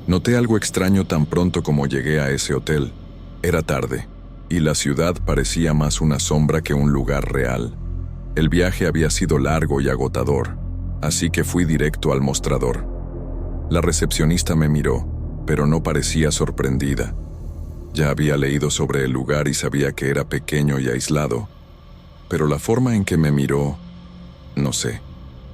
Noté algo extraño tan pronto como llegué a ese hotel. Era tarde, y la ciudad parecía más una sombra que un lugar real. El viaje había sido largo y agotador, así que fui directo al mostrador. La recepcionista me miró, pero no parecía sorprendida. Ya había leído sobre el lugar y sabía que era pequeño y aislado, pero la forma en que me miró, no sé,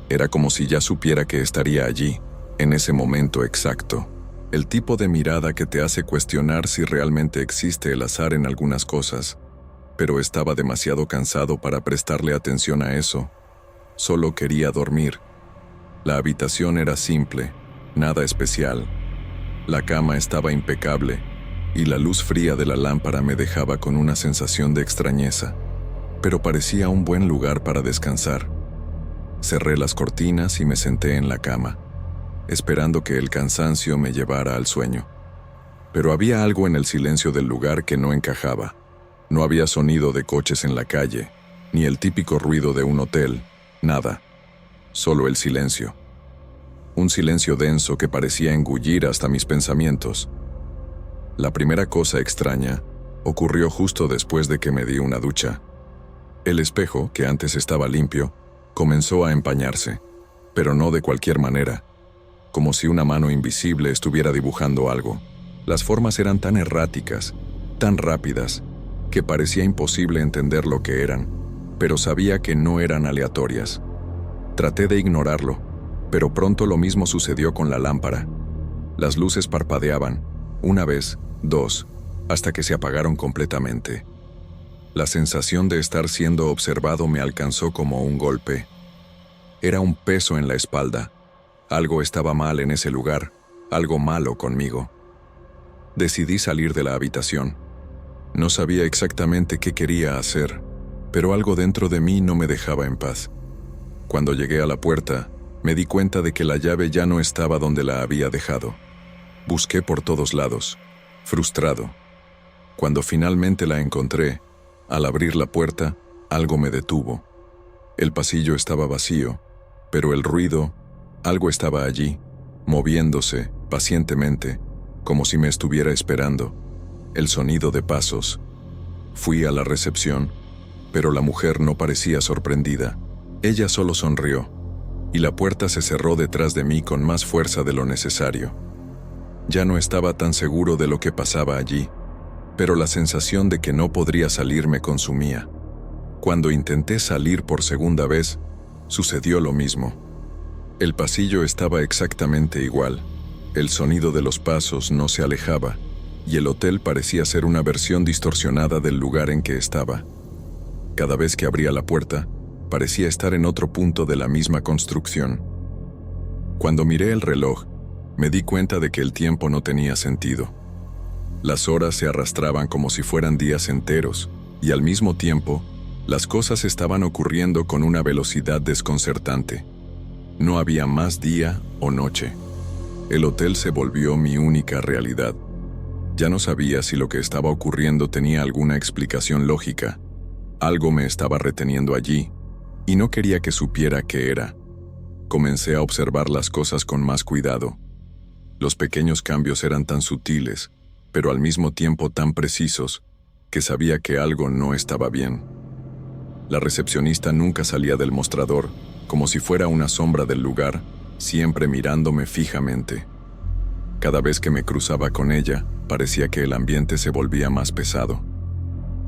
era como si ya supiera que estaría allí, en ese momento exacto. El tipo de mirada que te hace cuestionar si realmente existe el azar en algunas cosas, pero estaba demasiado cansado para prestarle atención a eso. Solo quería dormir. La habitación era simple, nada especial. La cama estaba impecable, y la luz fría de la lámpara me dejaba con una sensación de extrañeza, pero parecía un buen lugar para descansar. Cerré las cortinas y me senté en la cama, esperando que el cansancio me llevara al sueño. Pero había algo en el silencio del lugar que no encajaba. No había sonido de coches en la calle, ni el típico ruido de un hotel, nada. Solo el silencio. Un silencio denso que parecía engullir hasta mis pensamientos. La primera cosa extraña ocurrió justo después de que me di una ducha. El espejo, que antes estaba limpio, comenzó a empañarse, pero no de cualquier manera, como si una mano invisible estuviera dibujando algo. Las formas eran tan erráticas, tan rápidas, que parecía imposible entender lo que eran, pero sabía que no eran aleatorias. Traté de ignorarlo, pero pronto lo mismo sucedió con la lámpara. Las luces parpadeaban, una vez, dos, hasta que se apagaron completamente. La sensación de estar siendo observado me alcanzó como un golpe. Era un peso en la espalda. Algo estaba mal en ese lugar, algo malo conmigo. Decidí salir de la habitación. No sabía exactamente qué quería hacer, pero algo dentro de mí no me dejaba en paz. Cuando llegué a la puerta, me di cuenta de que la llave ya no estaba donde la había dejado. Busqué por todos lados, frustrado. Cuando finalmente la encontré, al abrir la puerta, algo me detuvo. El pasillo estaba vacío, pero el ruido, algo estaba allí, moviéndose pacientemente, como si me estuviera esperando. El sonido de pasos. Fui a la recepción, pero la mujer no parecía sorprendida. Ella solo sonrió, y la puerta se cerró detrás de mí con más fuerza de lo necesario. Ya no estaba tan seguro de lo que pasaba allí, pero la sensación de que no podría salir me consumía. Cuando intenté salir por segunda vez, sucedió lo mismo. El pasillo estaba exactamente igual. El sonido de los pasos no se alejaba, y el hotel parecía ser una versión distorsionada del lugar en que estaba. Cada vez que abría la puerta, parecía estar en otro punto de la misma construcción. Cuando miré el reloj, me di cuenta de que el tiempo no tenía sentido. Las horas se arrastraban como si fueran días enteros, y al mismo tiempo, las cosas estaban ocurriendo con una velocidad desconcertante. No había más día o noche. El hotel se volvió mi única realidad. Ya no sabía si lo que estaba ocurriendo tenía alguna explicación lógica. Algo me estaba reteniendo allí, y no quería que supiera qué era. Comencé a observar las cosas con más cuidado. Los pequeños cambios eran tan sutiles, pero al mismo tiempo tan precisos, que sabía que algo no estaba bien. La recepcionista nunca salía del mostrador, como si fuera una sombra del lugar, siempre mirándome fijamente. Cada vez que me cruzaba con ella, parecía que el ambiente se volvía más pesado.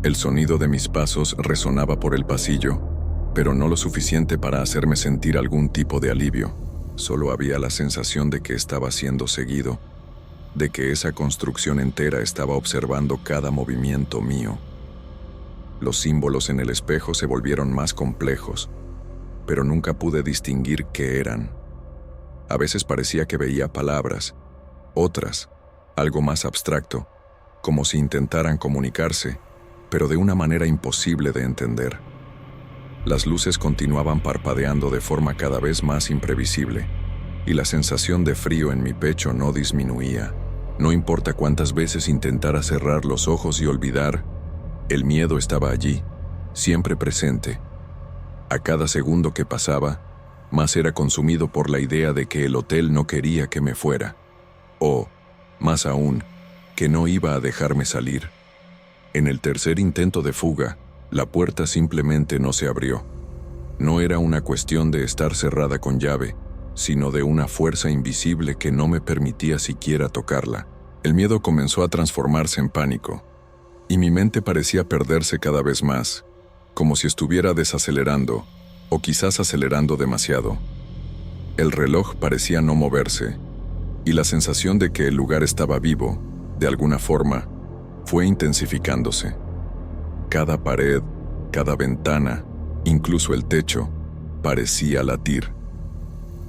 El sonido de mis pasos resonaba por el pasillo, pero no lo suficiente para hacerme sentir algún tipo de alivio. Solo había la sensación de que estaba siendo seguido, de que esa construcción entera estaba observando cada movimiento mío. Los símbolos en el espejo se volvieron más complejos, pero nunca pude distinguir qué eran. A veces parecía que veía palabras, otras, algo más abstracto, como si intentaran comunicarse, pero de una manera imposible de entender. Las luces continuaban parpadeando de forma cada vez más imprevisible, y la sensación de frío en mi pecho no disminuía. No importa cuántas veces intentara cerrar los ojos y olvidar, el miedo estaba allí, siempre presente. A cada segundo que pasaba, más era consumido por la idea de que el hotel no quería que me fuera. O, Más aún, que no iba a dejarme salir. En el tercer intento de fuga, la puerta simplemente no se abrió. No era una cuestión de estar cerrada con llave, sino de una fuerza invisible que no me permitía siquiera tocarla. El miedo comenzó a transformarse en pánico, y mi mente parecía perderse cada vez más, como si estuviera desacelerando, o quizás acelerando demasiado. El reloj parecía no moverse, y la sensación de que el lugar estaba vivo, de alguna forma, fue intensificándose. Cada pared, cada ventana, incluso el techo, parecía latir.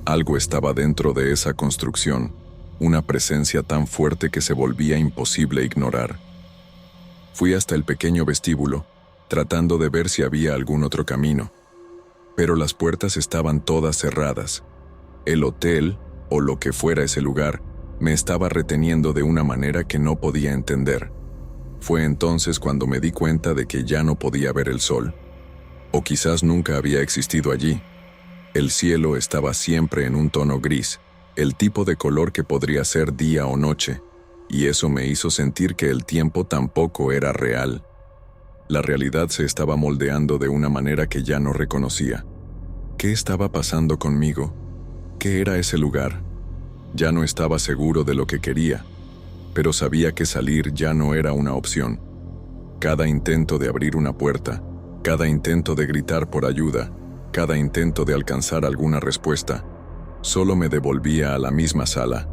Algo estaba dentro de esa construcción, una presencia tan fuerte que se volvía imposible ignorar. Fui hasta el pequeño vestíbulo, tratando de ver si había algún otro camino. Pero las puertas estaban todas cerradas. El hotel, o lo que fuera ese lugar, me estaba reteniendo de una manera que no podía entender. Fue entonces cuando me di cuenta de que ya no podía ver el sol. O quizás nunca había existido allí. El cielo estaba siempre en un tono gris, el tipo de color que podría ser día o noche, y eso me hizo sentir que el tiempo tampoco era real. La realidad se estaba moldeando de una manera que ya no reconocía. ¿Qué estaba pasando conmigo? ¿Qué era ese lugar? Ya no estaba seguro de lo que quería, pero sabía que salir ya no era una opción. Cada intento de abrir una puerta, cada intento de gritar por ayuda, cada intento de alcanzar alguna respuesta, solo me devolvía a la misma sala.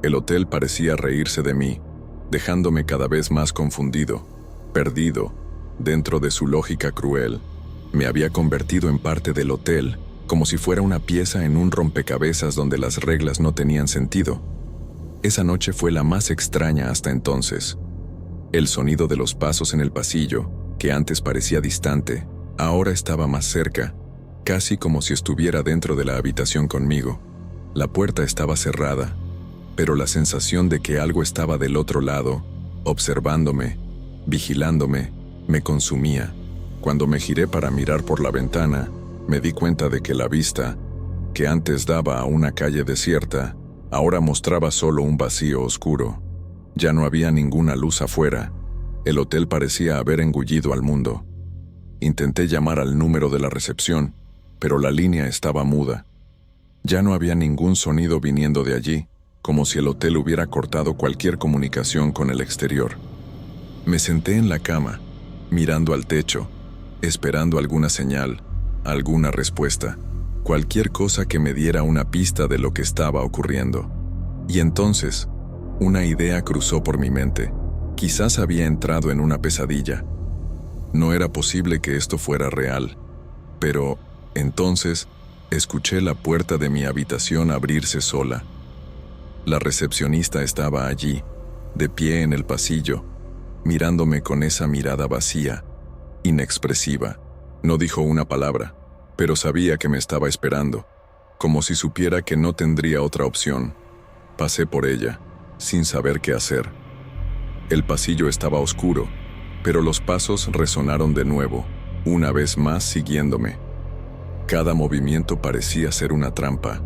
El hotel parecía reírse de mí, dejándome cada vez más confundido, perdido, dentro de su lógica cruel. Me había convertido en parte del hotel, como si fuera una pieza en un rompecabezas donde las reglas no tenían sentido. Esa noche fue la más extraña hasta entonces. El sonido de los pasos en el pasillo, que antes parecía distante, ahora estaba más cerca, casi como si estuviera dentro de la habitación conmigo. La puerta estaba cerrada, pero la sensación de que algo estaba del otro lado, observándome, vigilándome, me consumía. Cuando me giré para mirar por la ventana, me di cuenta de que la vista, que antes daba a una calle desierta, ahora mostraba solo un vacío oscuro. Ya no había ninguna luz afuera. El hotel parecía haber engullido al mundo. Intenté llamar al número de la recepción, pero la línea estaba muda. Ya no había ningún sonido viniendo de allí, como si el hotel hubiera cortado cualquier comunicación con el exterior. Me senté en la cama, mirando al techo, esperando alguna señal, alguna respuesta, cualquier cosa que me diera una pista de lo que estaba ocurriendo. Y entonces, una idea cruzó por mi mente. Quizás había entrado en una pesadilla. No era posible que esto fuera real, pero entonces escuché la puerta de mi habitación abrirse sola. La recepcionista estaba allí, de pie en el pasillo, mirándome con esa mirada vacía, inexpresiva. No dijo una palabra, pero sabía que me estaba esperando, como si supiera que no tendría otra opción. Pasé por ella, sin saber qué hacer. El pasillo estaba oscuro, pero los pasos resonaron de nuevo, una vez más siguiéndome. Cada movimiento parecía ser una trampa.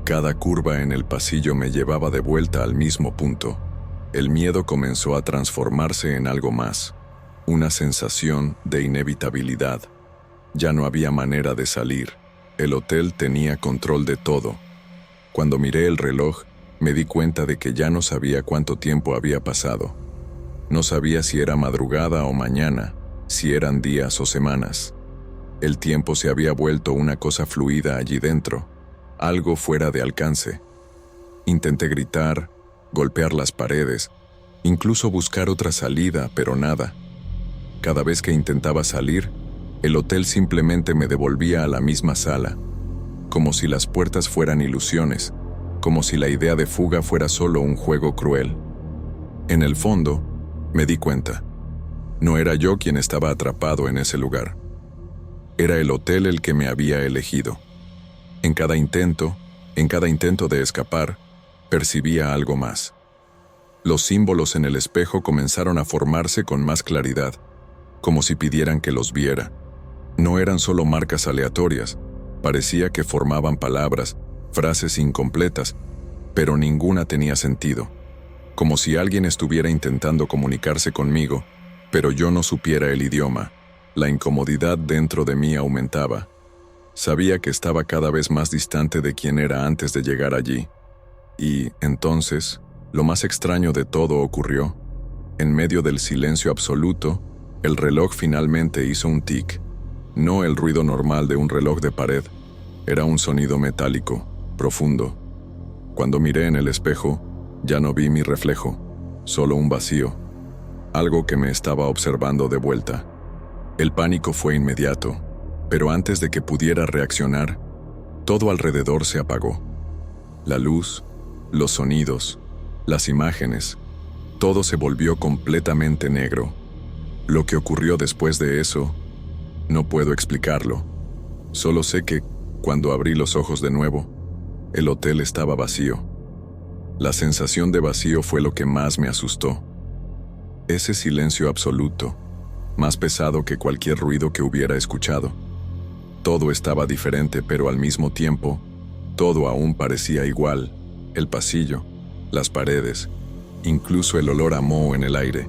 Cada curva en el pasillo me llevaba de vuelta al mismo punto. El miedo comenzó a transformarse en algo más, una sensación de inevitabilidad. Ya no había manera de salir. El hotel tenía control de todo. Cuando miré el reloj, me di cuenta de que ya no sabía cuánto tiempo había pasado. No sabía si era madrugada o mañana, si eran días o semanas. El tiempo se había vuelto una cosa fluida allí dentro, algo fuera de alcance. Intenté gritar, golpear las paredes, incluso buscar otra salida, pero nada. Cada vez que intentaba salir, el hotel simplemente me devolvía a la misma sala, como si las puertas fueran ilusiones, como si la idea de fuga fuera solo un juego cruel. En el fondo, me di cuenta. No era yo quien estaba atrapado en ese lugar. Era el hotel el que me había elegido. En cada intento de escapar, percibía algo más. Los símbolos en el espejo comenzaron a formarse con más claridad, como si pidieran que los viera. No eran solo marcas aleatorias, parecía que formaban palabras, frases incompletas, pero ninguna tenía sentido. como si alguien estuviera intentando comunicarse conmigo, pero yo no supiera el idioma. La incomodidad dentro de mí aumentaba. Sabía que estaba cada vez más distante de quien era antes de llegar allí. Y, entonces, lo más extraño de todo ocurrió. En medio del silencio absoluto, el reloj finalmente hizo un tic. No el ruido normal de un reloj de pared, era un sonido metálico, profundo. Cuando miré en el espejo, ya no vi mi reflejo, solo un vacío, algo que me estaba observando de vuelta. El pánico fue inmediato, pero antes de que pudiera reaccionar, todo alrededor se apagó. La luz, los sonidos, las imágenes, todo se volvió completamente negro. Lo que ocurrió después de eso, no puedo explicarlo. Solo sé que, cuando abrí los ojos de nuevo, el hotel estaba vacío. La sensación de vacío fue lo que más me asustó. Ese silencio absoluto, más pesado que cualquier ruido que hubiera escuchado. Todo estaba diferente, pero al mismo tiempo, todo aún parecía igual. El pasillo, las paredes, incluso el olor a moho en el aire.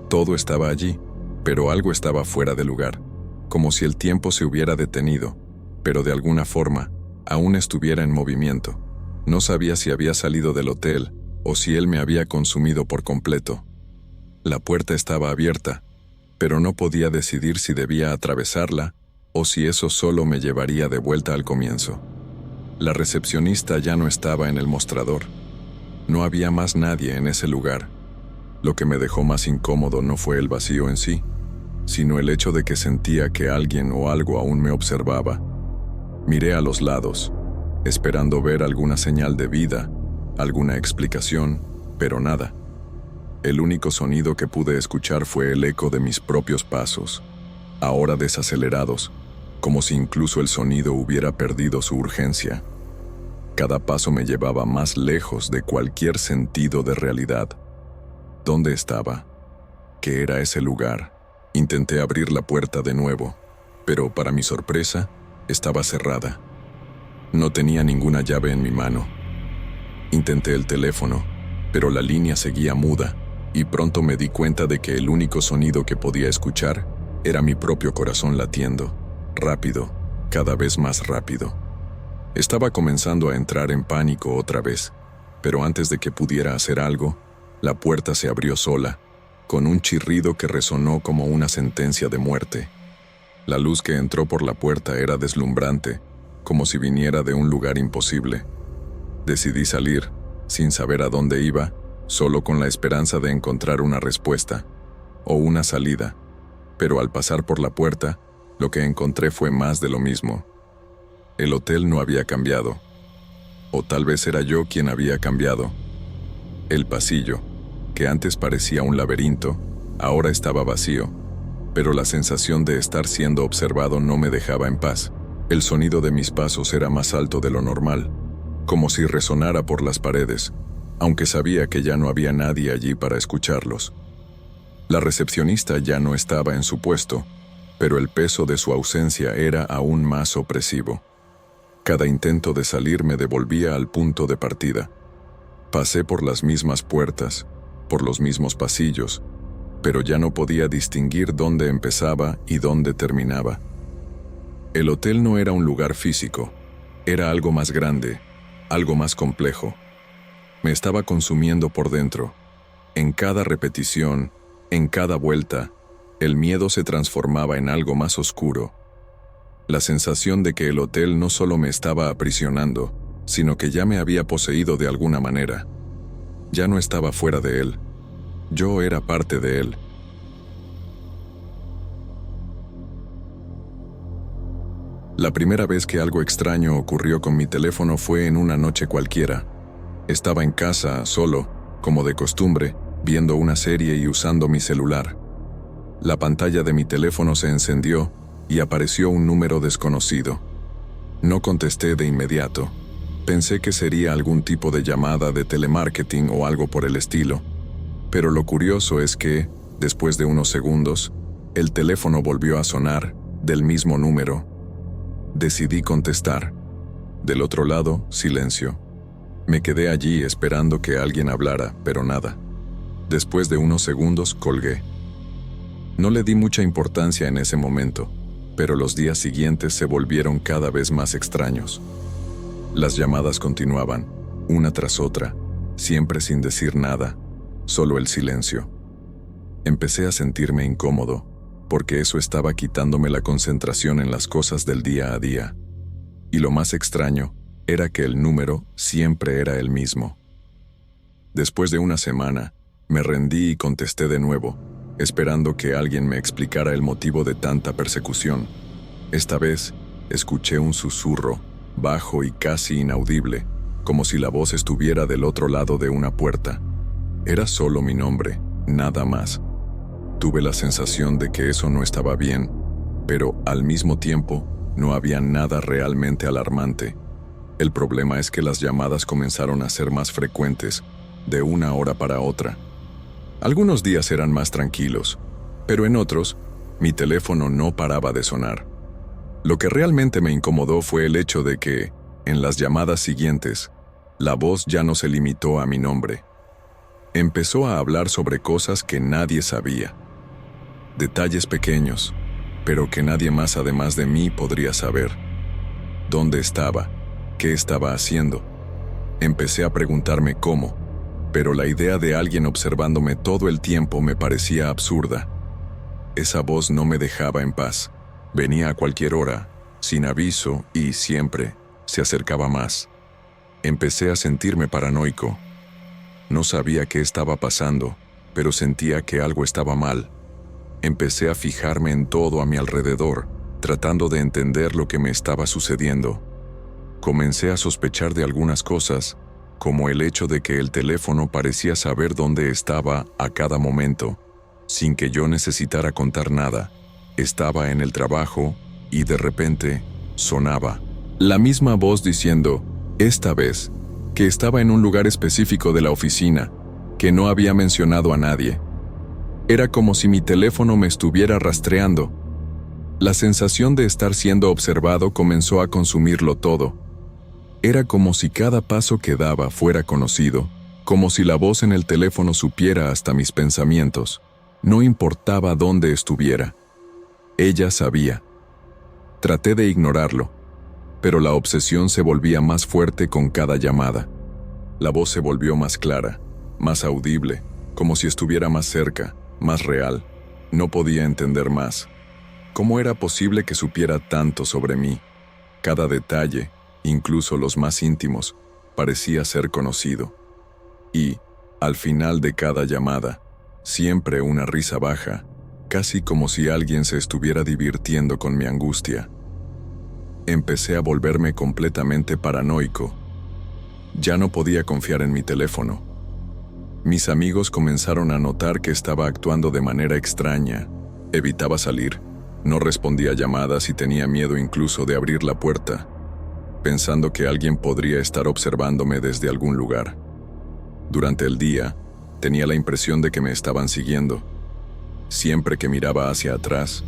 Todo estaba allí, pero algo estaba fuera de lugar, como si el tiempo se hubiera detenido, pero de alguna forma, aún estuviera en movimiento. No sabía si había salido del hotel o si él me había consumido por completo. La puerta estaba abierta, pero no podía decidir si debía atravesarla o si eso solo me llevaría de vuelta al comienzo. La recepcionista ya no estaba en el mostrador. No había más nadie en ese lugar. Lo que me dejó más incómodo no fue el vacío en sí, sino el hecho de que sentía que alguien o algo aún me observaba. Miré a los lados, esperando ver alguna señal de vida, alguna explicación, pero nada. El único sonido que pude escuchar fue el eco de mis propios pasos, ahora desacelerados, como si incluso el sonido hubiera perdido su urgencia. Cada paso me llevaba más lejos de cualquier sentido de realidad. ¿Dónde estaba? ¿Qué era ese lugar? Intenté abrir la puerta de nuevo, pero para mi sorpresa, estaba cerrada. No tenía ninguna llave en mi mano. Intenté el teléfono, pero la línea seguía muda, y pronto me di cuenta de que el único sonido que podía escuchar era mi propio corazón latiendo, rápido, cada vez más rápido. Estaba comenzando a entrar en pánico otra vez, pero antes de que pudiera hacer algo, la puerta se abrió sola, con un chirrido que resonó como una sentencia de muerte. La luz que entró por la puerta era deslumbrante, como si viniera de un lugar imposible. Decidí salir, sin saber a dónde iba, solo con la esperanza de encontrar una respuesta, o una salida. Pero al pasar por la puerta, lo que encontré fue más de lo mismo. El hotel no había cambiado. O tal vez era yo quien había cambiado. El pasillo, que antes parecía un laberinto, ahora estaba vacío, pero la sensación de estar siendo observado no me dejaba en paz. El sonido de mis pasos era más alto de lo normal, como si resonara por las paredes, aunque sabía que ya no había nadie allí para escucharlos. La recepcionista ya no estaba en su puesto, pero el peso de su ausencia era aún más opresivo. Cada intento de salir me devolvía al punto de partida. Pasé por las mismas puertas, por los mismos pasillos, pero ya no podía distinguir dónde empezaba y dónde terminaba. El hotel no era un lugar físico, era algo más grande, algo más complejo. Me estaba consumiendo por dentro. En cada repetición, en cada vuelta, el miedo se transformaba en algo más oscuro. La sensación de que el hotel no solo me estaba aprisionando, sino que ya me había poseído de alguna manera. Ya no estaba fuera de él. Yo era parte de él. La primera vez que algo extraño ocurrió con mi teléfono fue en una noche cualquiera. Estaba en casa, solo, como de costumbre, viendo una serie y usando mi celular. La pantalla de mi teléfono se encendió y apareció un número desconocido. No contesté de inmediato. Pensé que sería algún tipo de llamada de telemarketing o algo por el estilo. Pero lo curioso es que, después de unos segundos, el teléfono volvió a sonar, del mismo número. Decidí contestar. Del otro lado, silencio. Me quedé allí esperando que alguien hablara, pero nada. Después de unos segundos, colgué. No le di mucha importancia en ese momento, pero los días siguientes se volvieron cada vez más extraños. Las llamadas continuaban, una tras otra, siempre sin decir nada, solo el silencio. Empecé a sentirme incómodo, porque eso estaba quitándome la concentración en las cosas del día a día. Y lo más extraño era que el número siempre era el mismo. Después de una semana, me rendí y contesté de nuevo, esperando que alguien me explicara el motivo de tanta persecución. Esta vez, escuché un susurro, bajo y casi inaudible, como si la voz estuviera del otro lado de una puerta. Era solo mi nombre, nada más. Tuve la sensación de que eso no estaba bien, pero al mismo tiempo no había nada realmente alarmante. El problema es que las llamadas comenzaron a ser más frecuentes, de una hora para otra. Algunos días eran más tranquilos, pero en otros, mi teléfono no paraba de sonar. Lo que realmente me incomodó fue el hecho de que, en las llamadas siguientes, la voz ya no se limitó a mi nombre. Empezó a hablar sobre cosas que nadie sabía. Detalles pequeños, pero que nadie más además de mí podría saber. ¿Dónde estaba? ¿Qué estaba haciendo? Empecé a preguntarme cómo, pero la idea de alguien observándome todo el tiempo me parecía absurda. Esa voz no me dejaba en paz. Venía a cualquier hora, sin aviso y siempre se acercaba más. Empecé a sentirme paranoico. No sabía qué estaba pasando, pero sentía que algo estaba mal. Empecé a fijarme en todo a mi alrededor, tratando de entender lo que me estaba sucediendo. Comencé a sospechar de algunas cosas, como el hecho de que el teléfono parecía saber dónde estaba a cada momento, sin que yo necesitara contar nada. Estaba en el trabajo y de repente sonaba. La misma voz diciendo, esta vez, que estaba en un lugar específico de la oficina, que no había mencionado a nadie. Era como si mi teléfono me estuviera rastreando. La sensación de estar siendo observado comenzó a consumirlo todo. Era como si cada paso que daba fuera conocido, como si la voz en el teléfono supiera hasta mis pensamientos. No importaba dónde estuviera. Ella sabía. Traté de ignorarlo, pero la obsesión se volvía más fuerte con cada llamada. La voz se volvió más clara, más audible, como si estuviera más cerca, más real. No podía entender más. ¿Cómo era posible que supiera tanto sobre mí? Cada detalle, incluso los más íntimos, parecía ser conocido. Y, al final de cada llamada, siempre una risa baja, casi como si alguien se estuviera divirtiendo con mi angustia. Empecé a volverme completamente paranoico. Ya no podía confiar en mi teléfono. Mis amigos comenzaron a notar que estaba actuando de manera extraña. Evitaba salir, no respondía a llamadas y tenía miedo incluso de abrir la puerta, pensando que alguien podría estar observándome desde algún lugar. Durante el día, tenía la impresión de que me estaban siguiendo. Siempre que miraba hacia atrás,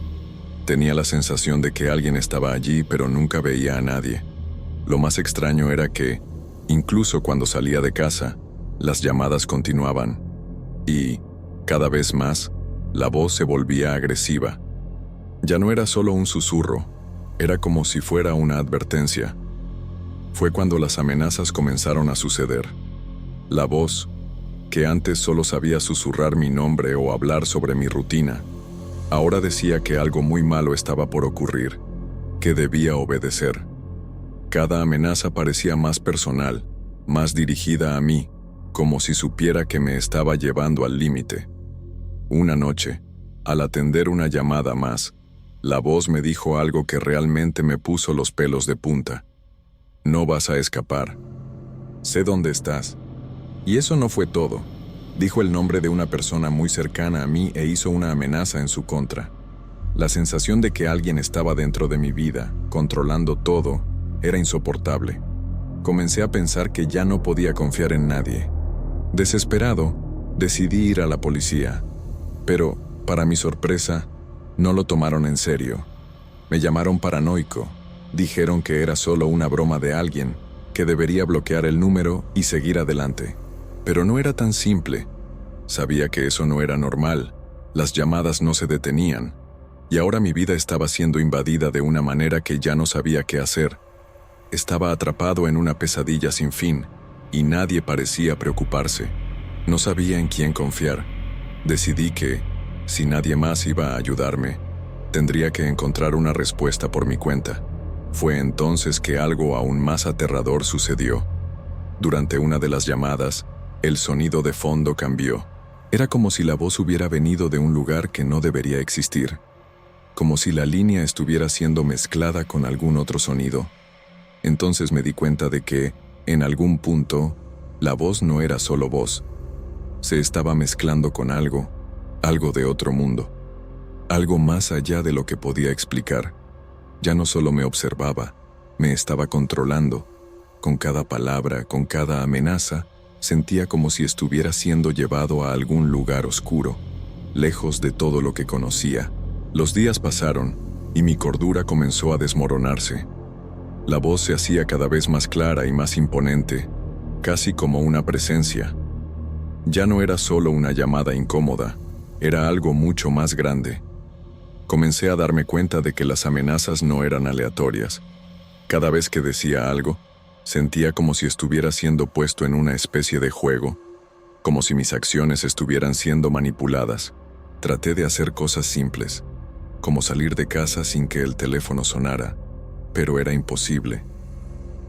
tenía la sensación de que alguien estaba allí, pero nunca veía a nadie. Lo más extraño era que, incluso cuando salía de casa, las llamadas continuaban. Y, cada vez más, la voz se volvía agresiva. Ya no era solo un susurro, era como si fuera una advertencia. Fue cuando las amenazas comenzaron a suceder. La voz, que antes solo sabía susurrar mi nombre o hablar sobre mi rutina, ahora decía que algo muy malo estaba por ocurrir, que debía obedecer. Cada amenaza parecía más personal, más dirigida a mí, como si supiera que me estaba llevando al límite. Una noche, al atender una llamada más, la voz me dijo algo que realmente me puso los pelos de punta. No vas a escapar. Sé dónde estás. Y eso no fue todo. Dijo el nombre de una persona muy cercana a mí e hizo una amenaza en su contra. La sensación de que alguien estaba dentro de mi vida, controlando todo, era insoportable. Comencé a pensar que ya no podía confiar en nadie. Desesperado, decidí ir a la policía. Pero, para mi sorpresa, no lo tomaron en serio. Me llamaron paranoico. Dijeron que era solo una broma de alguien, que debería bloquear el número y seguir adelante. Pero no era tan simple. Sabía que eso no era normal, las llamadas no se detenían, y ahora mi vida estaba siendo invadida de una manera que ya no sabía qué hacer. Estaba atrapado en una pesadilla sin fin, y nadie parecía preocuparse. No sabía en quién confiar. Decidí que, si nadie más iba a ayudarme, tendría que encontrar una respuesta por mi cuenta. Fue entonces que algo aún más aterrador sucedió. Durante una de las llamadas, el sonido de fondo cambió. Era como si la voz hubiera venido de un lugar que no debería existir, como si la línea estuviera siendo mezclada con algún otro sonido. Entonces me di cuenta de que, en algún punto, la voz no era solo voz. Se estaba mezclando con algo de otro mundo, algo más allá de lo que podía explicar. Ya no solo me observaba, me estaba controlando. Con cada palabra, con cada amenaza, sentía como si estuviera siendo llevado a algún lugar oscuro, lejos de todo lo que conocía. Los días pasaron, y mi cordura comenzó a desmoronarse. La voz se hacía cada vez más clara y más imponente, casi como una presencia. Ya no era solo una llamada incómoda, era algo mucho más grande. Comencé a darme cuenta de que las amenazas no eran aleatorias. Cada vez que decía algo, sentía como si estuviera siendo puesto en una especie de juego, como si mis acciones estuvieran siendo manipuladas. Traté de hacer cosas simples, como salir de casa sin que el teléfono sonara, pero era imposible.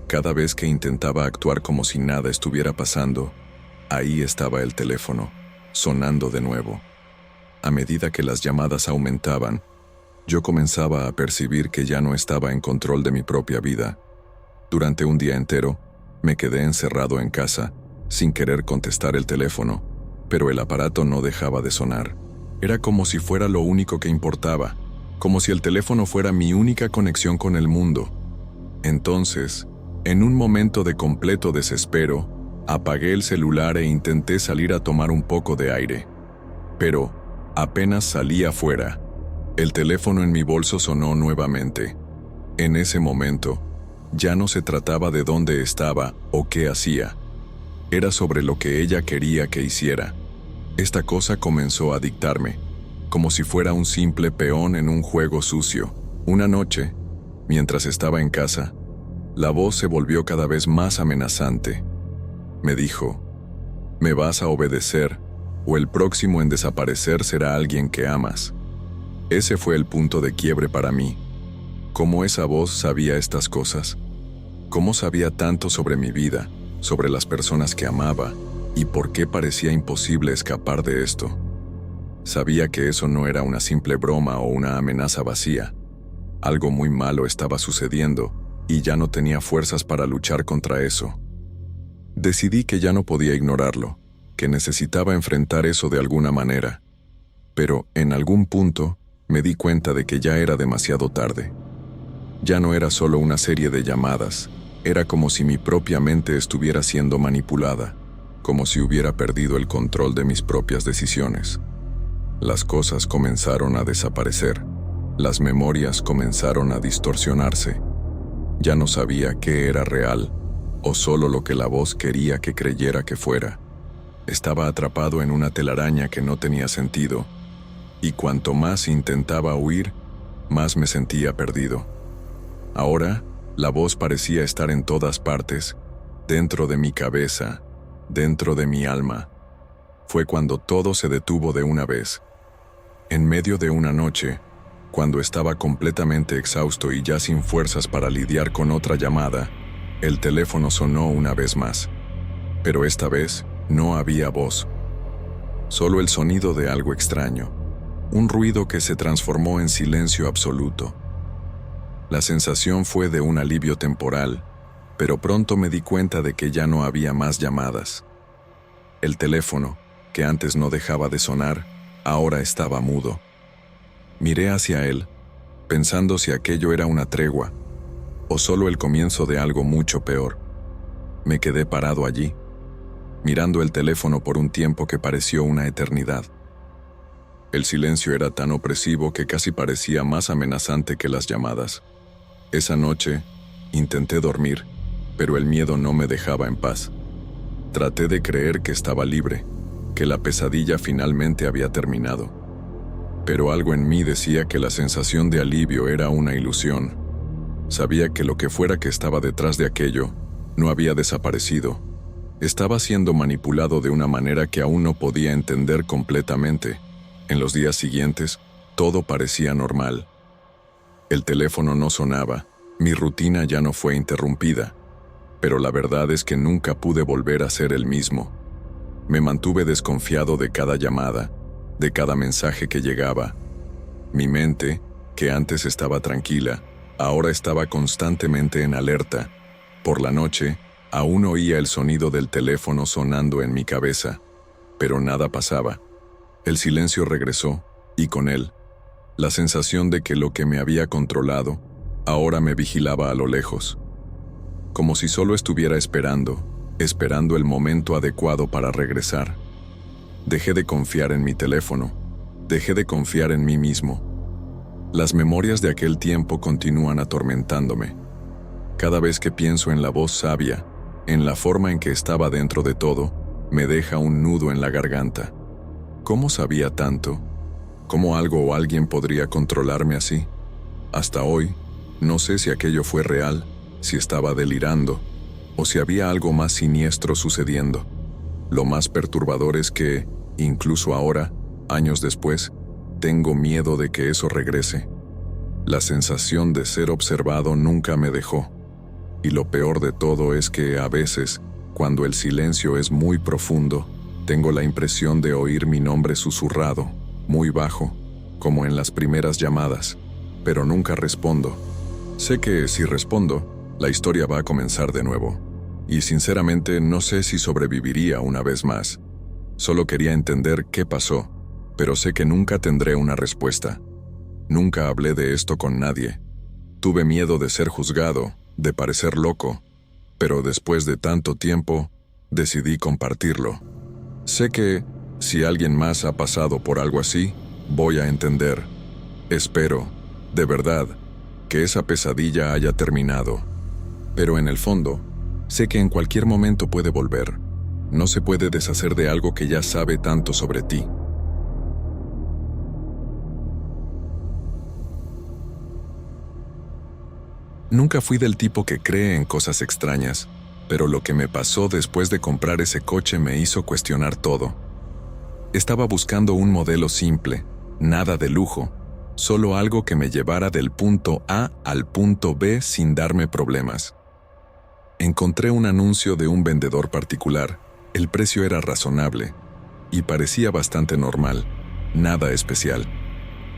Cada vez que intentaba actuar como si nada estuviera pasando, ahí estaba el teléfono, sonando de nuevo. A medida que las llamadas aumentaban, yo comenzaba a percibir que ya no estaba en control de mi propia vida. Durante un día entero, me quedé encerrado en casa, sin querer contestar el teléfono, pero el aparato no dejaba de sonar. Era como si fuera lo único que importaba, como si el teléfono fuera mi única conexión con el mundo. Entonces, en un momento de completo desespero, apagué el celular e intenté salir a tomar un poco de aire. Pero, apenas salí afuera, el teléfono en mi bolso sonó nuevamente. En ese momento, ya no se trataba de dónde estaba o qué hacía. Era sobre lo que ella quería que hiciera. Esta cosa comenzó a dictarme, como si fuera un simple peón en un juego sucio. Una noche, mientras estaba en casa, la voz se volvió cada vez más amenazante. Me dijo, «Me vas a obedecer, o el próximo en desaparecer será alguien que amas». Ese fue el punto de quiebre para mí. ¿Cómo esa voz sabía estas cosas? ¿Cómo sabía tanto sobre mi vida, sobre las personas que amaba, y por qué parecía imposible escapar de esto? Sabía que eso no era una simple broma o una amenaza vacía. Algo muy malo estaba sucediendo, y ya no tenía fuerzas para luchar contra eso. Decidí que ya no podía ignorarlo, que necesitaba enfrentar eso de alguna manera. Pero, en algún punto, me di cuenta de que ya era demasiado tarde. Ya no era solo una serie de llamadas, era como si mi propia mente estuviera siendo manipulada, como si hubiera perdido el control de mis propias decisiones. Las cosas comenzaron a desaparecer, las memorias comenzaron a distorsionarse. Ya no sabía qué era real, o solo lo que la voz quería que creyera que fuera. Estaba atrapado en una telaraña que no tenía sentido, y cuanto más intentaba huir, más me sentía perdido. Ahora, la voz parecía estar en todas partes, dentro de mi cabeza, dentro de mi alma. Fue cuando todo se detuvo de una vez. En medio de una noche, cuando estaba completamente exhausto y ya sin fuerzas para lidiar con otra llamada, el teléfono sonó una vez más. Pero esta vez no había voz. Solo el sonido de algo extraño, un ruido que se transformó en silencio absoluto. La sensación fue de un alivio temporal, pero pronto me di cuenta de que ya no había más llamadas. El teléfono, que antes no dejaba de sonar, ahora estaba mudo. Miré hacia él, pensando si aquello era una tregua, o solo el comienzo de algo mucho peor. Me quedé parado allí, mirando el teléfono por un tiempo que pareció una eternidad. El silencio era tan opresivo que casi parecía más amenazante que las llamadas. Esa noche, intenté dormir, pero el miedo no me dejaba en paz. Traté de creer que estaba libre, que la pesadilla finalmente había terminado. Pero algo en mí decía que la sensación de alivio era una ilusión. Sabía que lo que fuera que estaba detrás de aquello no había desaparecido. Estaba siendo manipulado de una manera que aún no podía entender completamente. En los días siguientes, todo parecía normal. El teléfono no sonaba, mi rutina ya no fue interrumpida, pero la verdad es que nunca pude volver a ser el mismo. Me mantuve desconfiado de cada llamada, de cada mensaje que llegaba. Mi mente, que antes estaba tranquila, ahora estaba constantemente en alerta. Por la noche, aún oía el sonido del teléfono sonando en mi cabeza, pero nada pasaba. El silencio regresó, y con él, la sensación de que lo que me había controlado, ahora me vigilaba a lo lejos. Como si solo estuviera esperando el momento adecuado para regresar. Dejé de confiar en mi teléfono, dejé de confiar en mí mismo. Las memorias de aquel tiempo continúan atormentándome. Cada vez que pienso en la voz sabia, en la forma en que estaba dentro de todo, me deja un nudo en la garganta. ¿Cómo sabía tanto? ¿Cómo algo o alguien podría controlarme así? Hasta hoy, no sé si aquello fue real, si estaba delirando, o si había algo más siniestro sucediendo. Lo más perturbador es que, incluso ahora, años después, tengo miedo de que eso regrese. La sensación de ser observado nunca me dejó. Y lo peor de todo es que, a veces, cuando el silencio es muy profundo, tengo la impresión de oír mi nombre susurrado, muy bajo, como en las primeras llamadas, pero nunca respondo. Sé que si respondo, la historia va a comenzar de nuevo. Y sinceramente no sé si sobreviviría una vez más. Solo quería entender qué pasó, pero sé que nunca tendré una respuesta. Nunca hablé de esto con nadie. Tuve miedo de ser juzgado, de parecer loco, pero después de tanto tiempo, decidí compartirlo. Sé que, si alguien más ha pasado por algo así, voy a entender. Espero, de verdad, que esa pesadilla haya terminado. Pero en el fondo, sé que en cualquier momento puede volver. No se puede deshacer de algo que ya sabe tanto sobre ti. Nunca fui del tipo que cree en cosas extrañas, pero lo que me pasó después de comprar ese coche me hizo cuestionar todo. Estaba buscando un modelo simple, nada de lujo, solo algo que me llevara del punto A al punto B sin darme problemas. Encontré un anuncio de un vendedor particular, el precio era razonable, y parecía bastante normal, nada especial.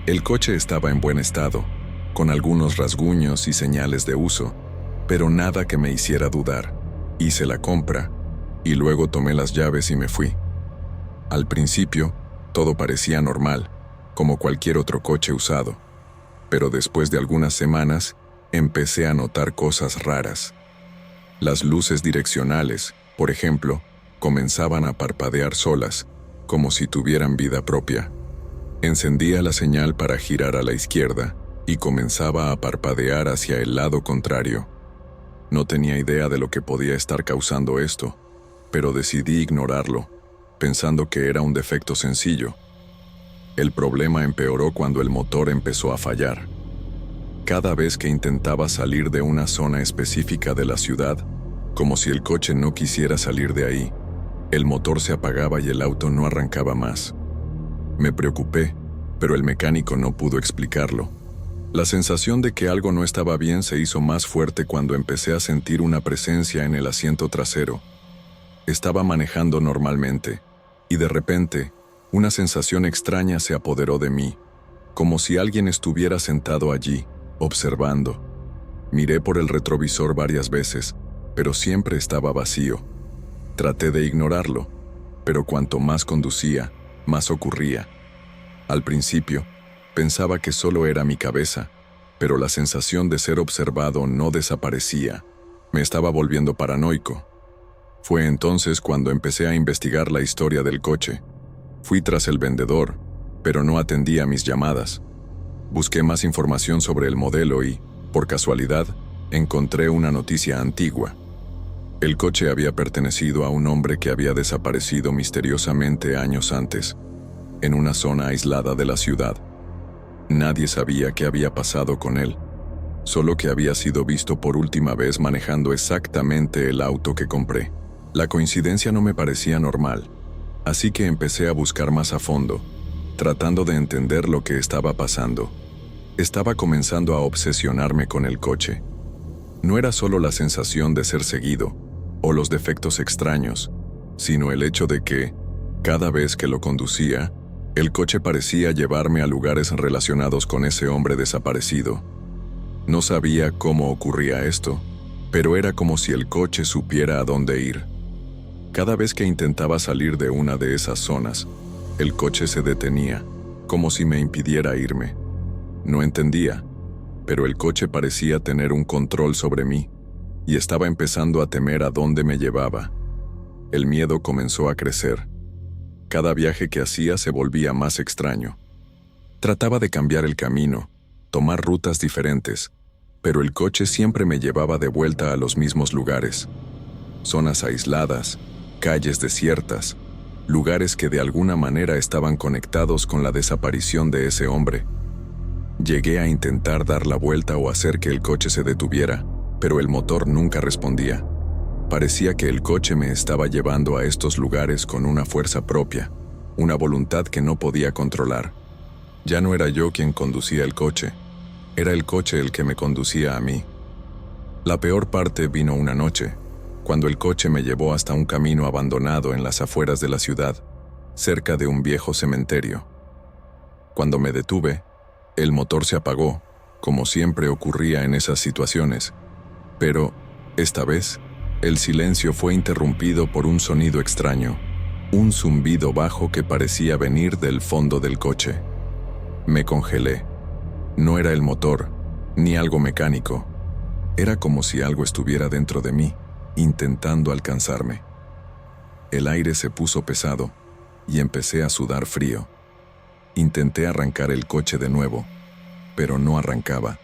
El coche estaba en buen estado, con algunos rasguños y señales de uso, pero nada que me hiciera dudar. Hice la compra, y luego tomé las llaves y me fui. Al principio, todo parecía normal, como cualquier otro coche usado, pero después de algunas semanas, empecé a notar cosas raras. Las luces direccionales, por ejemplo, comenzaban a parpadear solas, como si tuvieran vida propia. Encendía la señal para girar a la izquierda, y comenzaba a parpadear hacia el lado contrario. No tenía idea de lo que podía estar causando esto, pero decidí ignorarlo, pensando que era un defecto sencillo. El problema empeoró cuando el motor empezó a fallar. Cada vez que intentaba salir de una zona específica de la ciudad, como si el coche no quisiera salir de ahí, el motor se apagaba y el auto no arrancaba más. Me preocupé, pero el mecánico no pudo explicarlo. La sensación de que algo no estaba bien se hizo más fuerte cuando empecé a sentir una presencia en el asiento trasero. Estaba manejando normalmente, y de repente, una sensación extraña se apoderó de mí, como si alguien estuviera sentado allí, observando. Miré por el retrovisor varias veces, pero siempre estaba vacío. Traté de ignorarlo, pero cuanto más conducía, más ocurría. Al principio, pensaba que solo era mi cabeza, pero la sensación de ser observado no desaparecía. Me estaba volviendo paranoico. Fue entonces cuando empecé a investigar la historia del coche. Fui tras el vendedor, pero no atendía mis llamadas. Busqué más información sobre el modelo y, por casualidad, encontré una noticia antigua. El coche había pertenecido a un hombre que había desaparecido misteriosamente años antes, en una zona aislada de la ciudad. Nadie sabía qué había pasado con él, solo que había sido visto por última vez manejando exactamente el auto que compré. La coincidencia no me parecía normal, así que empecé a buscar más a fondo, tratando de entender lo que estaba pasando. Estaba comenzando a obsesionarme con el coche. No era solo la sensación de ser seguido, o los defectos extraños, sino el hecho de que, cada vez que lo conducía, el coche parecía llevarme a lugares relacionados con ese hombre desaparecido. No sabía cómo ocurría esto, pero era como si el coche supiera a dónde ir. Cada vez que intentaba salir de una de esas zonas, el coche se detenía, como si me impidiera irme. No entendía, pero el coche parecía tener un control sobre mí, y estaba empezando a temer a dónde me llevaba. El miedo comenzó a crecer. Cada viaje que hacía se volvía más extraño. Trataba de cambiar el camino, tomar rutas diferentes, pero el coche siempre me llevaba de vuelta a los mismos lugares. Zonas aisladas, calles desiertas, lugares que de alguna manera estaban conectados con la desaparición de ese hombre. Llegué a intentar dar la vuelta o hacer que el coche se detuviera, pero el motor nunca respondía. Parecía que el coche me estaba llevando a estos lugares con una fuerza propia, una voluntad que no podía controlar. Ya no era yo quien conducía el coche, era el coche el que me conducía a mí. La peor parte vino una noche, cuando el coche me llevó hasta un camino abandonado en las afueras de la ciudad, cerca de un viejo cementerio. Cuando me detuve, el motor se apagó, como siempre ocurría en esas situaciones, pero, esta vez, el silencio fue interrumpido por un sonido extraño, un zumbido bajo que parecía venir del fondo del coche. Me congelé. No era el motor, ni algo mecánico. Era como si algo estuviera dentro de mí, intentando alcanzarme. El aire se puso pesado, y empecé a sudar frío. Intenté arrancar el coche de nuevo, pero no arrancaba.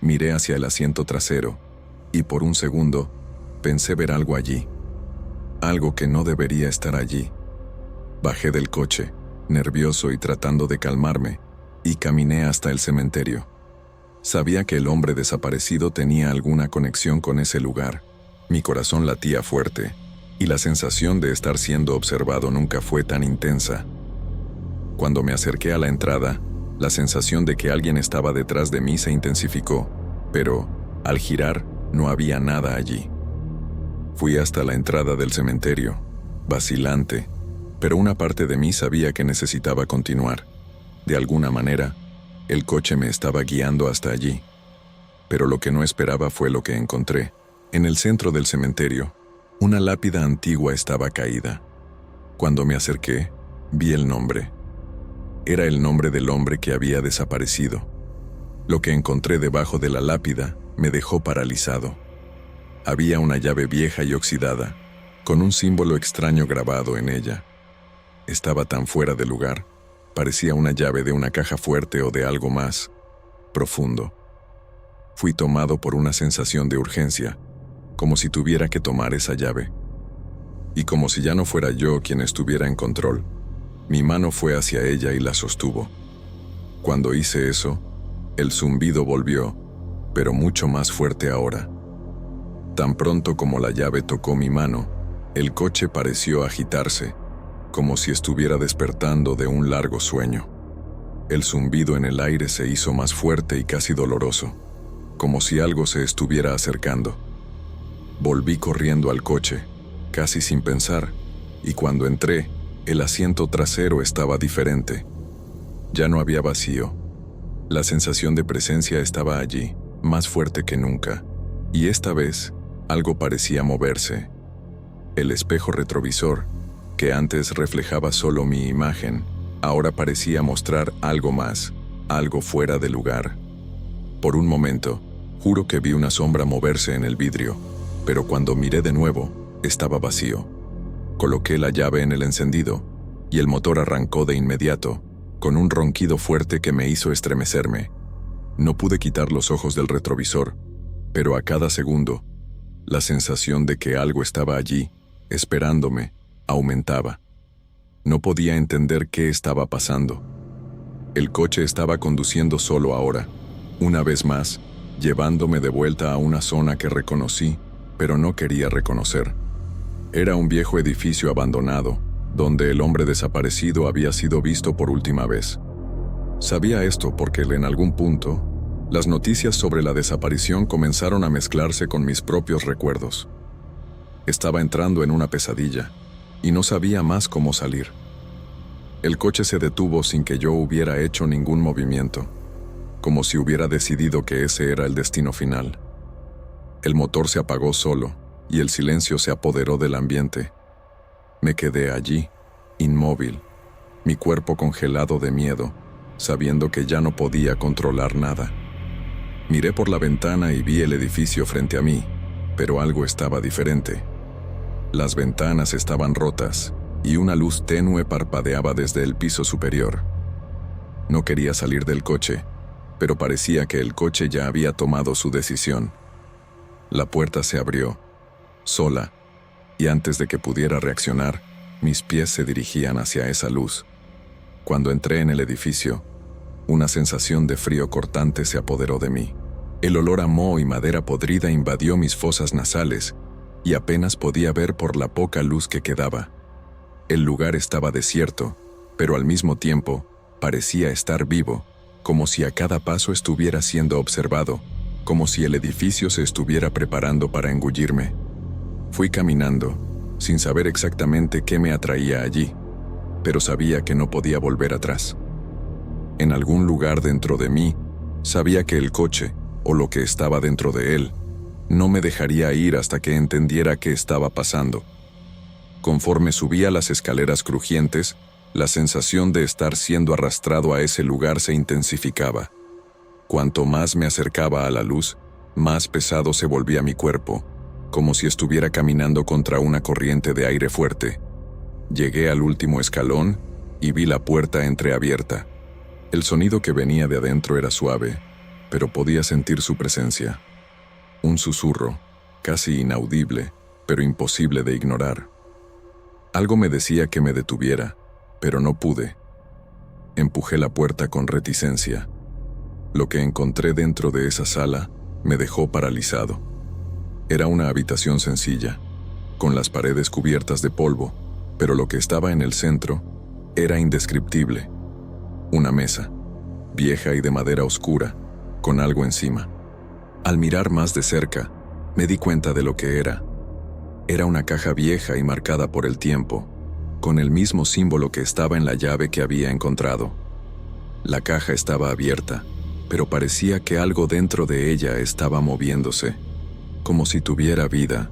Miré hacia el asiento trasero, y por un segundo, pensé ver algo allí. Algo que no debería estar allí. Bajé del coche, nervioso y tratando de calmarme, y caminé hasta el cementerio. Sabía que el hombre desaparecido tenía alguna conexión con ese lugar. Mi corazón latía fuerte, y la sensación de estar siendo observado nunca fue tan intensa. Cuando me acerqué a la entrada, la sensación de que alguien estaba detrás de mí se intensificó, pero, al girar, no había nada allí. Fui hasta la entrada del cementerio, vacilante, pero una parte de mí sabía que necesitaba continuar. De alguna manera, el coche me estaba guiando hasta allí. Pero lo que no esperaba fue lo que encontré. En el centro del cementerio, una lápida antigua estaba caída. Cuando me acerqué, vi el nombre. Era el nombre del hombre que había desaparecido. Lo que encontré debajo de la lápida me dejó paralizado. Había una llave vieja y oxidada, con un símbolo extraño grabado en ella. Estaba tan fuera de lugar, parecía una llave de una caja fuerte o de algo más profundo. Fui tomado por una sensación de urgencia, como si tuviera que tomar esa llave. Y como si ya no fuera yo quien estuviera en control, mi mano fue hacia ella y la sostuvo. Cuando hice eso, el zumbido volvió, pero mucho más fuerte ahora. Tan pronto como la llave tocó mi mano, el coche pareció agitarse, como si estuviera despertando de un largo sueño. El zumbido en el aire se hizo más fuerte y casi doloroso, como si algo se estuviera acercando. Volví corriendo al coche, casi sin pensar, y cuando entré, el asiento trasero estaba diferente. Ya no había vacío. La sensación de presencia estaba allí, más fuerte que nunca, y esta vez, algo parecía moverse. El espejo retrovisor, que antes reflejaba solo mi imagen, ahora parecía mostrar algo más, algo fuera de lugar. Por un momento, juro que vi una sombra moverse en el vidrio, pero cuando miré de nuevo, estaba vacío. Coloqué la llave en el encendido, y el motor arrancó de inmediato, con un ronquido fuerte que me hizo estremecerme. No pude quitar los ojos del retrovisor, pero a cada segundo, La sensación de que algo estaba allí, esperándome, aumentaba. No podía entender qué estaba pasando. El coche estaba conduciendo solo ahora, una vez más, llevándome de vuelta a una zona que reconocí, pero no quería reconocer. Era un viejo edificio abandonado, donde el hombre desaparecido había sido visto por última vez. Sabía esto porque en algún punto, las noticias sobre la desaparición comenzaron a mezclarse con mis propios recuerdos. Estaba entrando en una pesadilla, y no sabía más cómo salir. El coche se detuvo sin que yo hubiera hecho ningún movimiento, como si hubiera decidido que ese era el destino final. El motor se apagó solo, y el silencio se apoderó del ambiente. Me quedé allí, inmóvil, mi cuerpo congelado de miedo, sabiendo que ya no podía controlar nada. Miré por la ventana y vi el edificio frente a mí, pero algo estaba diferente. Las ventanas estaban rotas, y una luz tenue parpadeaba desde el piso superior. No quería salir del coche, pero parecía que el coche ya había tomado su decisión. La puerta se abrió, sola, y antes de que pudiera reaccionar, mis pies se dirigían hacia esa luz. Cuando entré en el edificio, una sensación de frío cortante se apoderó de mí. El olor a moho y madera podrida invadió mis fosas nasales, y apenas podía ver por la poca luz que quedaba. El lugar estaba desierto, pero al mismo tiempo parecía estar vivo, como si a cada paso estuviera siendo observado, como si el edificio se estuviera preparando para engullirme. Fui caminando, sin saber exactamente qué me atraía allí, pero sabía que no podía volver atrás. En algún lugar dentro de mí, sabía que el coche, o lo que estaba dentro de él, no me dejaría ir hasta que entendiera qué estaba pasando. Conforme subía las escaleras crujientes, la sensación de estar siendo arrastrado a ese lugar se intensificaba. Cuanto más me acercaba a la luz, más pesado se volvía mi cuerpo, como si estuviera caminando contra una corriente de aire fuerte. Llegué al último escalón y vi la puerta entreabierta. El sonido que venía de adentro era suave, pero podía sentir su presencia. Un susurro, casi inaudible, pero imposible de ignorar. Algo me decía que me detuviera, pero no pude. Empujé la puerta con reticencia. Lo que encontré dentro de esa sala me dejó paralizado. Era una habitación sencilla, con las paredes cubiertas de polvo, pero lo que estaba en el centro era indescriptible. Una mesa, vieja y de madera oscura, con algo encima. Al mirar más de cerca, me di cuenta de lo que era. Era una caja vieja y marcada por el tiempo, con el mismo símbolo que estaba en la llave que había encontrado. La caja estaba abierta, pero parecía que algo dentro de ella estaba moviéndose, como si tuviera vida.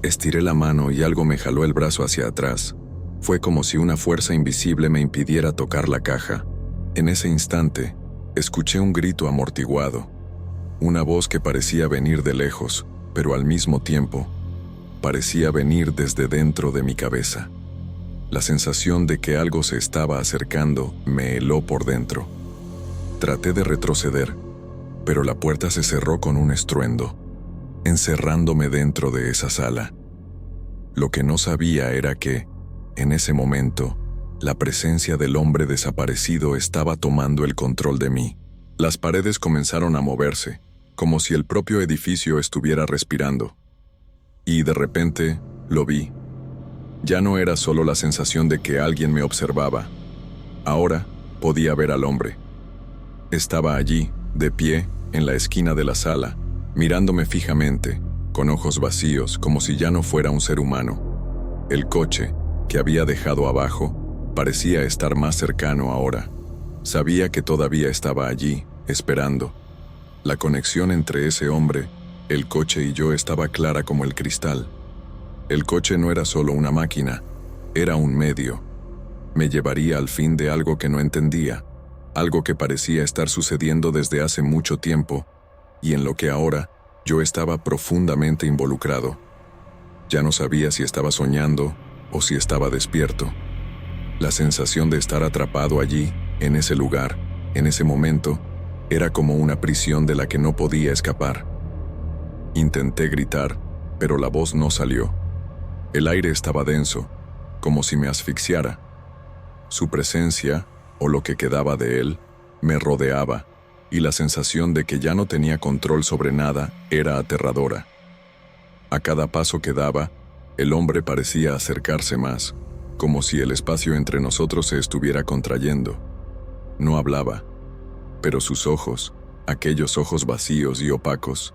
Estiré la mano y algo me jaló el brazo hacia atrás. Fue como si una fuerza invisible me impidiera tocar la caja. En ese instante, escuché un grito amortiguado. Una voz que parecía venir de lejos, pero al mismo tiempo, parecía venir desde dentro de mi cabeza. La sensación de que algo se estaba acercando me heló por dentro. Traté de retroceder, pero la puerta se cerró con un estruendo, encerrándome dentro de esa sala. Lo que no sabía era que, en ese momento, la presencia del hombre desaparecido estaba tomando el control de mí. Las paredes comenzaron a moverse, como si el propio edificio estuviera respirando. Y de repente, lo vi. Ya no era solo la sensación de que alguien me observaba. Ahora podía ver al hombre. Estaba allí, de pie, en la esquina de la sala, mirándome fijamente, con ojos vacíos, como si ya no fuera un ser humano. El coche, que había dejado abajo, parecía estar más cercano ahora. Sabía que todavía estaba allí, esperando. La conexión entre ese hombre, el coche y yo estaba clara como el cristal. El coche no era solo una máquina, era un medio. Me llevaría al fin de algo que no entendía, algo que parecía estar sucediendo desde hace mucho tiempo, y en lo que ahora yo estaba profundamente involucrado. Ya no sabía si estaba soñando o si estaba despierto. La sensación de estar atrapado allí, en ese lugar, en ese momento, era como una prisión de la que no podía escapar. Intenté gritar, pero la voz no salió. El aire estaba denso, como si me asfixiara. Su presencia, o lo que quedaba de él, me rodeaba, y la sensación de que ya no tenía control sobre nada era aterradora. A cada paso que daba, el hombre parecía acercarse más, como si el espacio entre nosotros se estuviera contrayendo. No hablaba, pero sus ojos, aquellos ojos vacíos y opacos,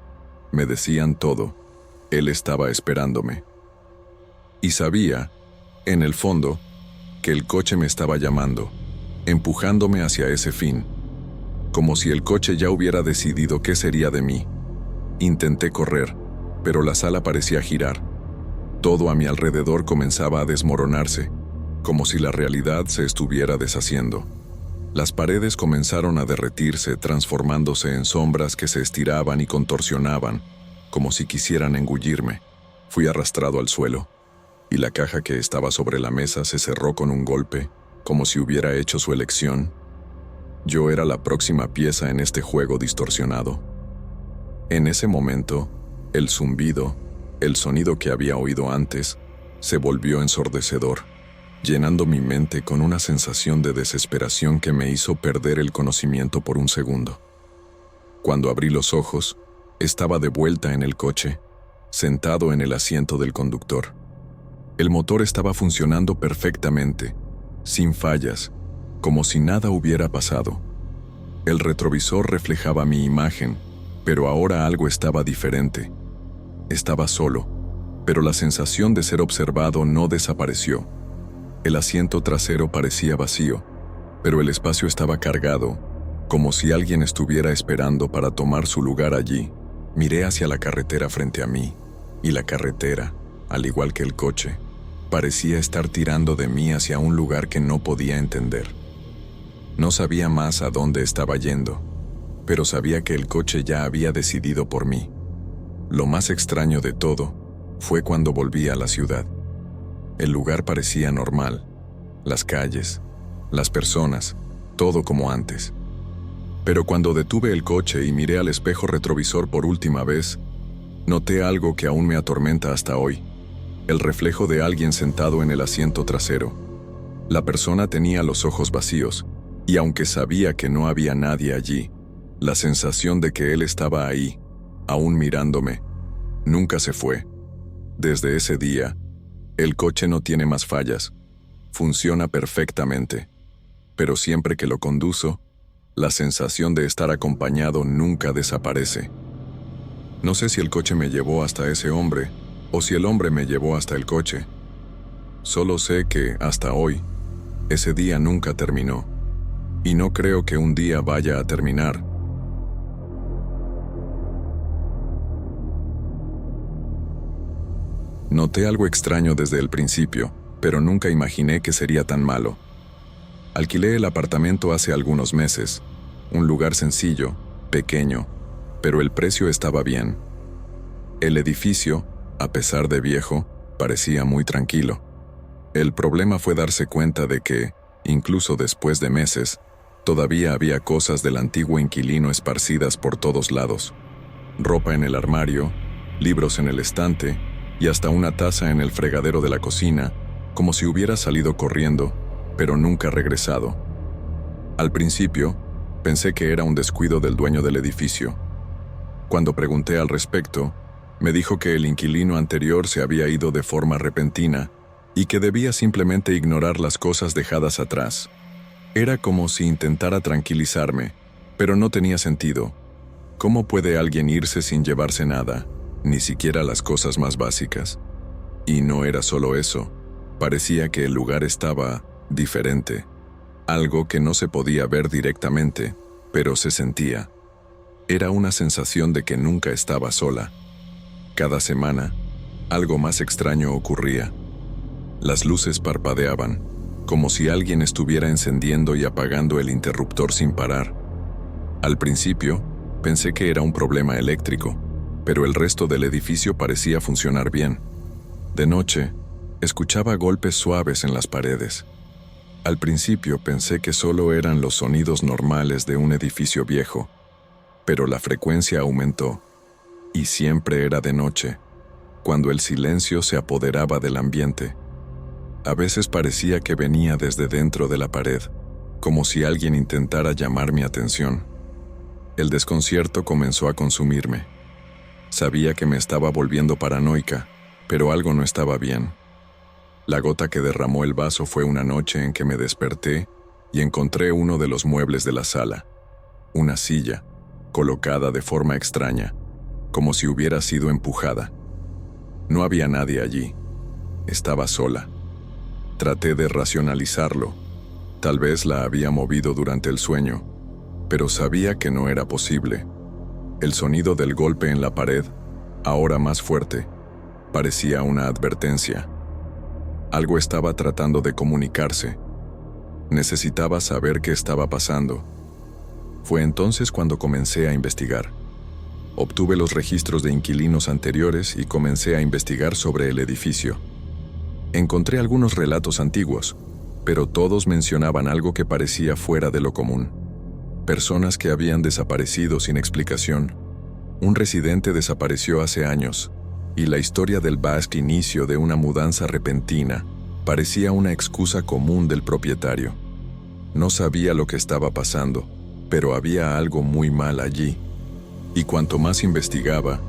me decían todo. Él estaba esperándome. Y sabía, en el fondo, que el coche me estaba llamando, empujándome hacia ese fin, como si el coche ya hubiera decidido qué sería de mí. Intenté correr, pero la sala parecía girar. Todo a mi alrededor comenzaba a desmoronarse, como si la realidad se estuviera deshaciendo. Las paredes comenzaron a derretirse, transformándose en sombras que se estiraban y contorsionaban, como si quisieran engullirme. Fui arrastrado al suelo, y la caja que estaba sobre la mesa se cerró con un golpe, como si hubiera hecho su elección. Yo era la próxima pieza en este juego distorsionado. En ese momento, el zumbido, el sonido que había oído antes, se volvió ensordecedor, llenando mi mente con una sensación de desesperación que me hizo perder el conocimiento por un segundo. Cuando abrí los ojos, estaba de vuelta en el coche, sentado en el asiento del conductor. El motor estaba funcionando perfectamente, sin fallas, como si nada hubiera pasado. El retrovisor reflejaba mi imagen, pero ahora algo estaba diferente. Estaba solo, pero la sensación de ser observado no desapareció. El asiento trasero parecía vacío, pero el espacio estaba cargado, como si alguien estuviera esperando para tomar su lugar allí. Miré hacia la carretera frente a mí, y la carretera, al igual que el coche, parecía estar tirando de mí hacia un lugar que no podía entender. No sabía más a dónde estaba yendo, pero sabía que el coche ya había decidido por mí. Lo más extraño de todo fue cuando volví a la ciudad. El lugar parecía normal, las calles, las personas, todo como antes. Pero cuando detuve el coche y miré al espejo retrovisor por última vez, noté algo que aún me atormenta hasta hoy: el reflejo de alguien sentado en el asiento trasero. La persona tenía los ojos vacíos, y aunque sabía que no había nadie allí, la sensación de que él estaba ahí, aún mirándome, nunca se fue. Desde ese día, el coche no tiene más fallas, funciona perfectamente, pero siempre que lo conduzco, la sensación de estar acompañado nunca desaparece. No sé si el coche me llevó hasta ese hombre, o si el hombre me llevó hasta el coche. Solo sé que, hasta hoy, ese día nunca terminó, y no creo que un día vaya a terminar. Noté algo extraño desde el principio, pero nunca imaginé que sería tan malo. Alquilé el apartamento hace algunos meses, un lugar sencillo, pequeño, pero el precio estaba bien. El edificio, a pesar de viejo, parecía muy tranquilo. El problema fue darse cuenta de que, incluso después de meses, todavía había cosas del antiguo inquilino esparcidas por todos lados. Ropa en el armario, libros en el estante, y hasta una taza en el fregadero de la cocina, como si hubiera salido corriendo, pero nunca regresado. Al principio, pensé que era un descuido del dueño del edificio. Cuando pregunté al respecto, me dijo que el inquilino anterior se había ido de forma repentina y que debía simplemente ignorar las cosas dejadas atrás. Era como si intentara tranquilizarme, pero no tenía sentido. ¿Cómo puede alguien irse sin llevarse nada? Ni siquiera las cosas más básicas. Y no era solo eso, parecía que el lugar estaba diferente, algo que no se podía ver directamente, pero se sentía. Era una sensación de que nunca estaba sola. Cada semana, algo más extraño ocurría. Las luces parpadeaban, como si alguien estuviera encendiendo y apagando el interruptor sin parar. Al principio, pensé que era un problema eléctrico, pero el resto del edificio parecía funcionar bien. De noche, escuchaba golpes suaves en las paredes. Al principio pensé que solo eran los sonidos normales de un edificio viejo, pero la frecuencia aumentó, y siempre era de noche, cuando el silencio se apoderaba del ambiente. A veces parecía que venía desde dentro de la pared, como si alguien intentara llamar mi atención. El desconcierto comenzó a consumirme. Sabía que me estaba volviendo paranoica, pero algo no estaba bien. La gota que derramó el vaso fue una noche en que me desperté y encontré uno de los muebles de la sala, una silla, colocada de forma extraña, como si hubiera sido empujada. No había nadie allí. Estaba sola. Traté de racionalizarlo. Tal vez la había movido durante el sueño, pero sabía que no era posible. El sonido del golpe en la pared, ahora más fuerte, parecía una advertencia. Algo estaba tratando de comunicarse. Necesitaba saber qué estaba pasando. Fue entonces cuando comencé a investigar. Obtuve los registros de inquilinos anteriores y comencé a investigar sobre el edificio. Encontré algunos relatos antiguos, pero todos mencionaban algo que parecía fuera de lo común. Personas que habían desaparecido sin explicación. Un residente desapareció hace años, y la historia del Basque inicio de una mudanza repentina parecía una excusa común del propietario. No sabía lo que estaba pasando, pero había algo muy mal allí. Y cuanto más investigaba,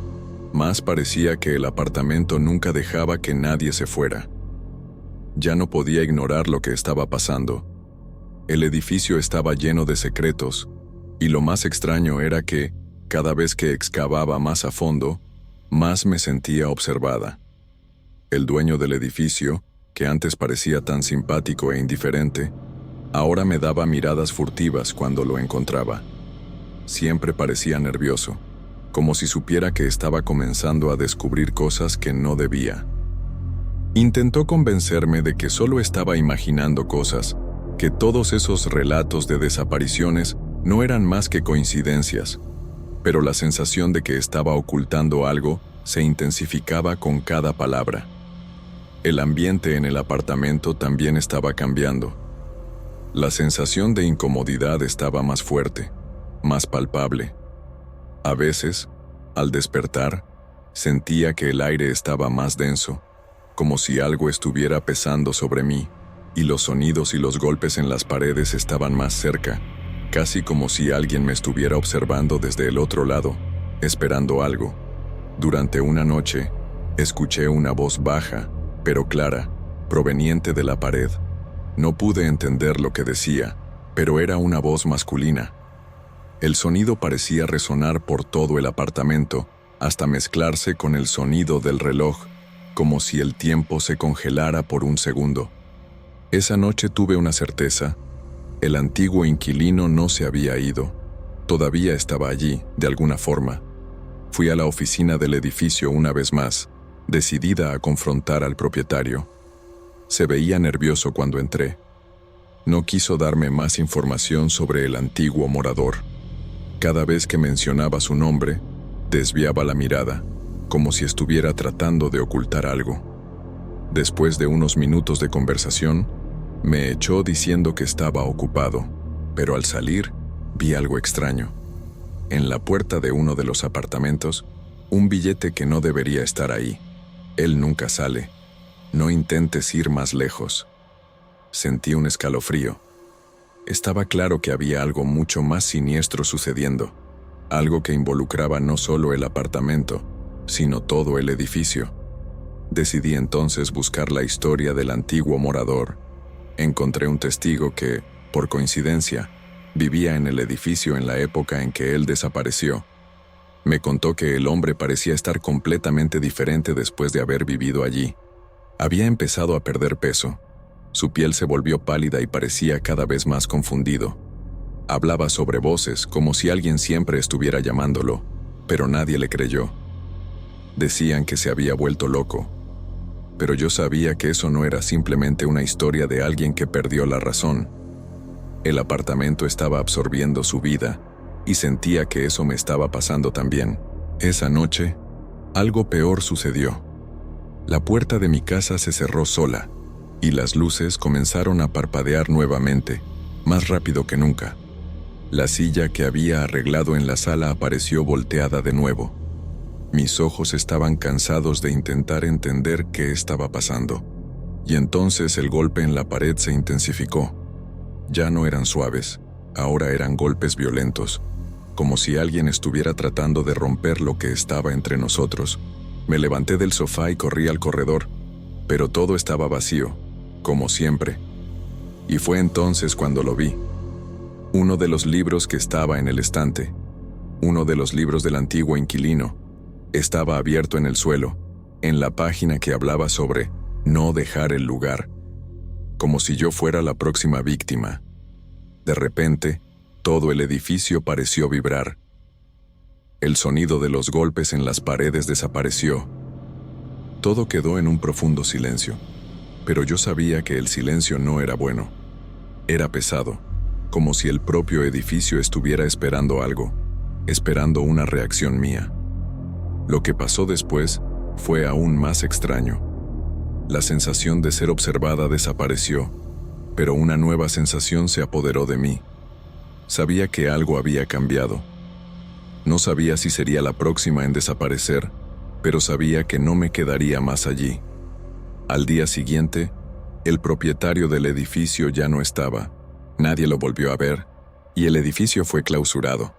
más parecía que el apartamento nunca dejaba que nadie se fuera. Ya no podía ignorar lo que estaba pasando. El edificio estaba lleno de secretos, y lo más extraño era que, cada vez que excavaba más a fondo, más me sentía observada. El dueño del edificio, que antes parecía tan simpático e indiferente, ahora me daba miradas furtivas cuando lo encontraba. Siempre parecía nervioso, como si supiera que estaba comenzando a descubrir cosas que no debía. Intentó convencerme de que solo estaba imaginando cosas, que todos esos relatos de desapariciones no eran más que coincidencias, pero la sensación de que estaba ocultando algo se intensificaba con cada palabra. El ambiente en el apartamento también estaba cambiando. La sensación de incomodidad estaba más fuerte, más palpable. A veces, al despertar, sentía que el aire estaba más denso, como si algo estuviera pesando sobre mí, y los sonidos y los golpes en las paredes estaban más cerca, casi como si alguien me estuviera observando desde el otro lado, esperando algo. Durante una noche, escuché una voz baja, pero clara, proveniente de la pared. No pude entender lo que decía, pero era una voz masculina. El sonido parecía resonar por todo el apartamento, hasta mezclarse con el sonido del reloj, como si el tiempo se congelara por un segundo. Esa noche tuve una certeza. El antiguo inquilino no se había ido. Todavía estaba allí, de alguna forma. Fui a la oficina del edificio una vez más, decidida a confrontar al propietario. Se veía nervioso cuando entré. No quiso darme más información sobre el antiguo morador. Cada vez que mencionaba su nombre, desviaba la mirada, como si estuviera tratando de ocultar algo. Después de unos minutos de conversación, me echó diciendo que estaba ocupado, pero al salir, vi algo extraño. En la puerta de uno de los apartamentos, un billete que no debería estar ahí. Él nunca sale. No intentes ir más lejos. Sentí un escalofrío. Estaba claro que había algo mucho más siniestro sucediendo, algo que involucraba no solo el apartamento, sino todo el edificio. Decidí entonces buscar la historia del antiguo morador. Encontré un testigo que, por coincidencia, vivía en el edificio en la época en que él desapareció. Me contó que el hombre parecía estar completamente diferente después de haber vivido allí. Había empezado a perder peso. Su piel se volvió pálida y parecía cada vez más confundido. Hablaba sobre voces, como si alguien siempre estuviera llamándolo, pero nadie le creyó. Decían que se había vuelto loco, pero yo sabía que eso no era simplemente una historia de alguien que perdió la razón. El apartamento estaba absorbiendo su vida, y sentía que eso me estaba pasando también. Esa noche, algo peor sucedió. La puerta de mi casa se cerró sola, y las luces comenzaron a parpadear nuevamente, más rápido que nunca. La silla que había arreglado en la sala apareció volteada de nuevo. Mis ojos estaban cansados de intentar entender qué estaba pasando. Y entonces el golpe en la pared se intensificó. Ya no eran suaves, ahora eran golpes violentos, como si alguien estuviera tratando de romper lo que estaba entre nosotros. Me levanté del sofá y corrí al corredor, pero todo estaba vacío, como siempre. Y fue entonces cuando lo vi. Uno de los libros que estaba en el estante, uno de los libros del antiguo inquilino, estaba abierto en el suelo, en la página que hablaba sobre no dejar el lugar, como si yo fuera la próxima víctima. De repente, todo el edificio pareció vibrar. El sonido de los golpes en las paredes desapareció. Todo quedó en un profundo silencio, pero yo sabía que el silencio no era bueno. Era pesado, como si el propio edificio estuviera esperando algo, esperando una reacción mía. Lo que pasó después fue aún más extraño. La sensación de ser observada desapareció, pero una nueva sensación se apoderó de mí. Sabía que algo había cambiado. No sabía si sería la próxima en desaparecer, pero sabía que no me quedaría más allí. Al día siguiente, el propietario del edificio ya no estaba. Nadie lo volvió a ver, y el edificio fue clausurado.